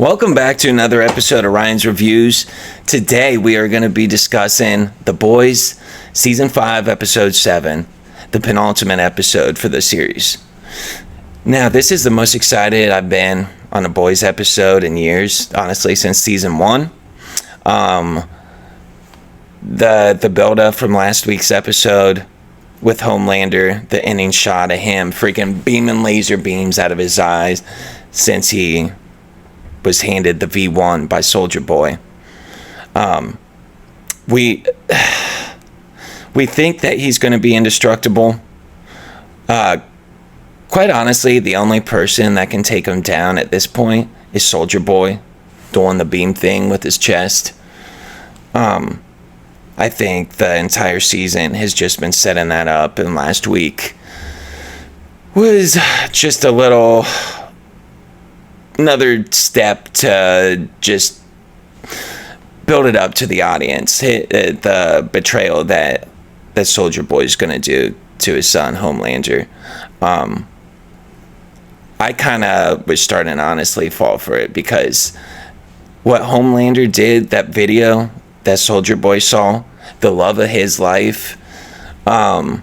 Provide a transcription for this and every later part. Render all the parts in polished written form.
Welcome back to another episode of Ryan's Reviews. Today we are going to be discussing The Boys, Season 5, Episode 7, the penultimate episode for the series. Now, this is the most excited I've been on a Boys episode in years, honestly, since Season 1. The build-up from last week's episode with Homelander, the ending shot of him freaking beaming laser beams out of his eyes since he was handed the V1 by Soldier Boy. We think that he's going to be indestructible. Quite honestly, the only person that can take him down at this point is Soldier Boy, doing the beam thing with his chest. I think the entire season has just been setting that up, and last week was just another step to just build it up to the audience, the betrayal that Soldier Boy is going to do to his son, Homelander. I kind of was starting to honestly fall for it, because what Homelander did, that video that Soldier Boy saw, the love of his life, I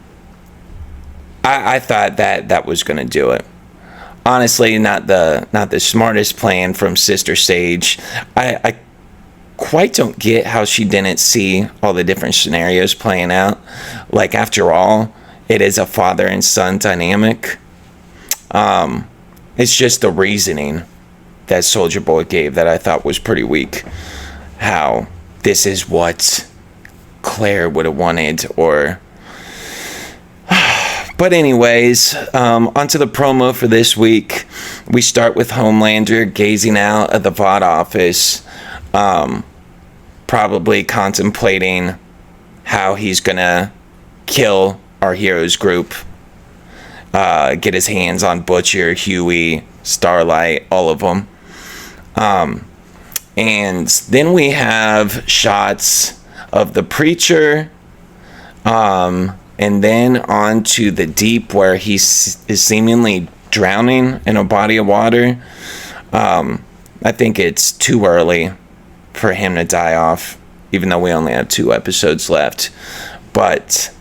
thought that was going to do it. Honestly, not the smartest plan from Sister Sage. I quite don't get how she didn't see all the different scenarios playing out. Like, after all, it is a father and son dynamic. It's just the reasoning that Soldier Boy gave that I thought was pretty weak. How this is what Claire would have wanted, or... But anyways, onto the promo for this week. We start with Homelander gazing out at the Vought office, probably contemplating how he's gonna kill our heroes group, get his hands on Butcher, Huey, Starlight, all of them. And then we have shots of the Preacher, and then on to the Deep, where he is seemingly drowning in a body of water. I think it's too early for him to die off, even though we only have 2 episodes left. But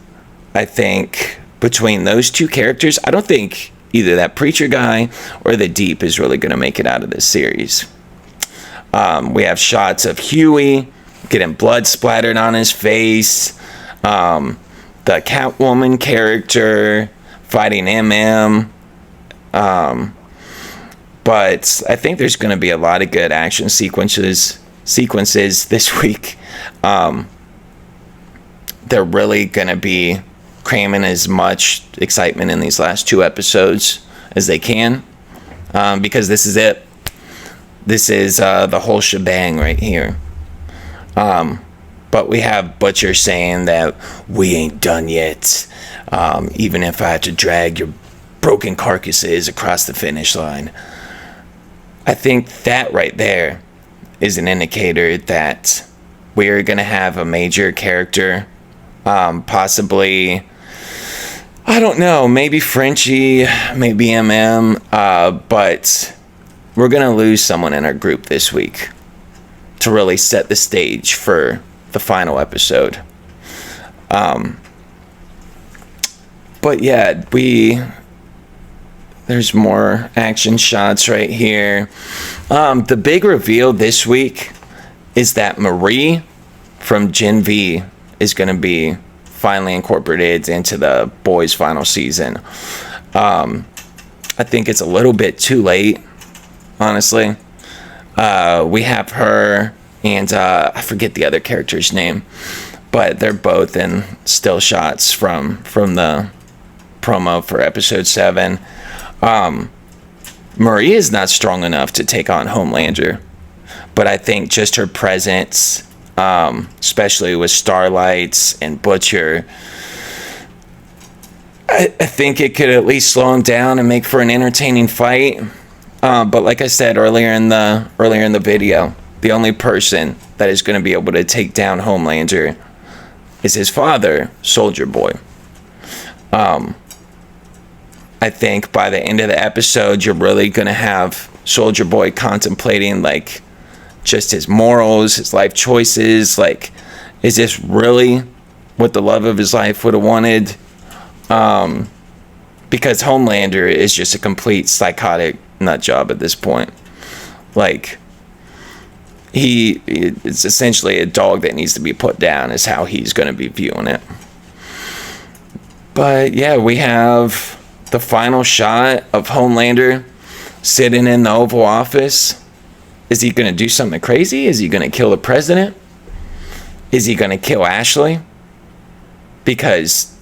I think between those two characters, I don't think either that Preacher guy or the Deep is really going to make it out of this series. We have shots of Huey getting blood splattered on his face. The Catwoman character fighting MM. But I think there's going to be a lot of good action sequences this week. They're really going to be cramming as much excitement in these last 2 episodes as they can, because this is it. This is the whole shebang right here. But we have Butcher saying that we ain't done yet, even if I have to drag your broken carcasses across the finish line. I think that right there is an indicator that we're going to have a major character, possibly, I don't know, maybe Frenchie, maybe MM, but we're going to lose someone in our group this week to really set the stage for the final episode. But yeah, there's more action shots right here. The big reveal this week is that Marie from Gen V is going to be finally incorporated into the Boys' final season. I think it's a little bit too late, honestly. We have her and I forget the other character's name, but they're both in still shots from the promo for episode 7. Marie is not strong enough to take on Homelander, but I think just her presence, especially with Starlight and Butcher, I think it could at least slow him down and make for an entertaining fight. But like I said earlier in the video, the only person that is going to be able to take down Homelander is his father, Soldier Boy. I think by the end of the episode, you're really going to have Soldier Boy contemplating like just his morals, his life choices. Like, is this really what the love of his life would have wanted? Because Homelander is just a complete psychotic nut job at this point. Like, he is essentially a dog that needs to be put down, is how he's going to be viewing it. But yeah, we have the final shot of Homelander sitting in the Oval Office. Is he going to do something crazy? Is he going to kill the president? Is he going to kill Ashley? Because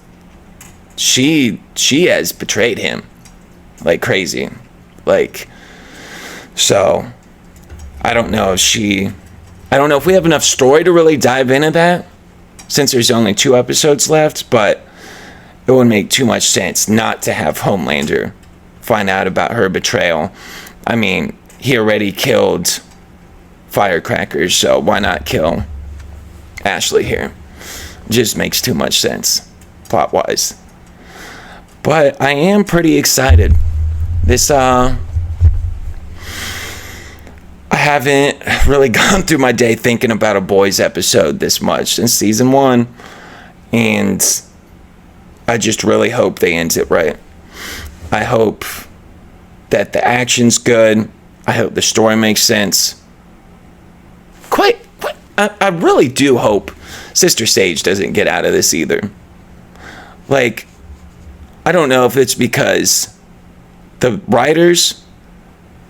she has betrayed him like crazy. Like, so I don't know if we have enough story to really dive into that, since there's only 2 episodes left, but it would make too much sense not to have Homelander find out about her betrayal. I mean, he already killed Firecrackers, so why not kill Ashley here? Just makes too much sense, plot-wise. But I am pretty excited. I haven't really gone through my day thinking about a Boys episode this much since season 1, and I just really hope they end it right. I hope that the action's good. I hope the story makes sense. I really do hope Sister Sage doesn't get out of this either. Like, I don't know if it's because the writers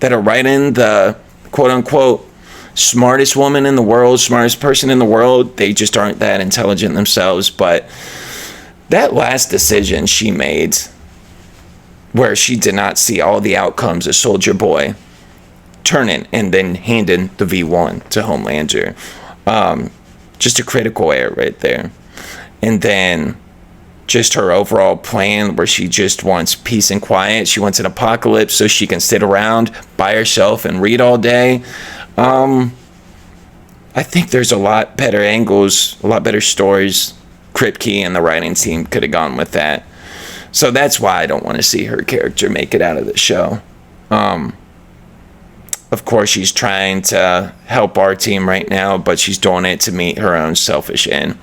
that are writing the quote-unquote smartest woman in the world, smartest person in the world, they just aren't that intelligent themselves, but that last decision she made, where she did not see all the outcomes of Soldier Boy turning and then handing the V1 to Homelander, just a critical error right there. And then just her overall plan, where she just wants peace and quiet. She wants an apocalypse so she can sit around by herself and read all day. I think there's a lot better angles, a lot better stories. Kripke and the writing team could have gone with that. So that's why I don't want to see her character make it out of the show. Of course, she's trying to help our team right now, but she's doing it to meet her own selfish end.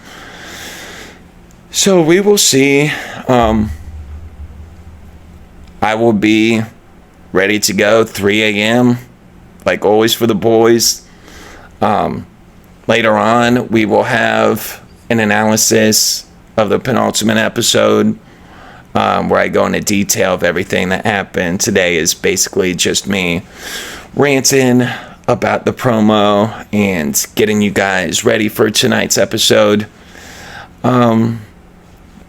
So we will see. I will be ready to go 3 a.m. like always for the boys. Later on, we will have an analysis of the penultimate episode, where I go into detail of everything that happened. Today is basically just me ranting about the promo and getting you guys ready for tonight's episode.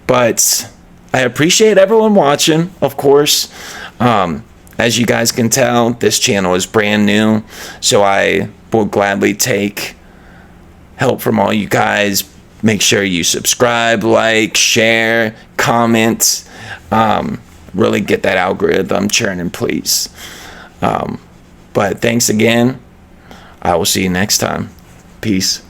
But I appreciate everyone watching, of course. As you guys can tell, this channel is brand new, so I will gladly take help from all you guys. Make sure you subscribe, like, share, comment. Really get that algorithm churning, please. But thanks again. I will see you next time. Peace.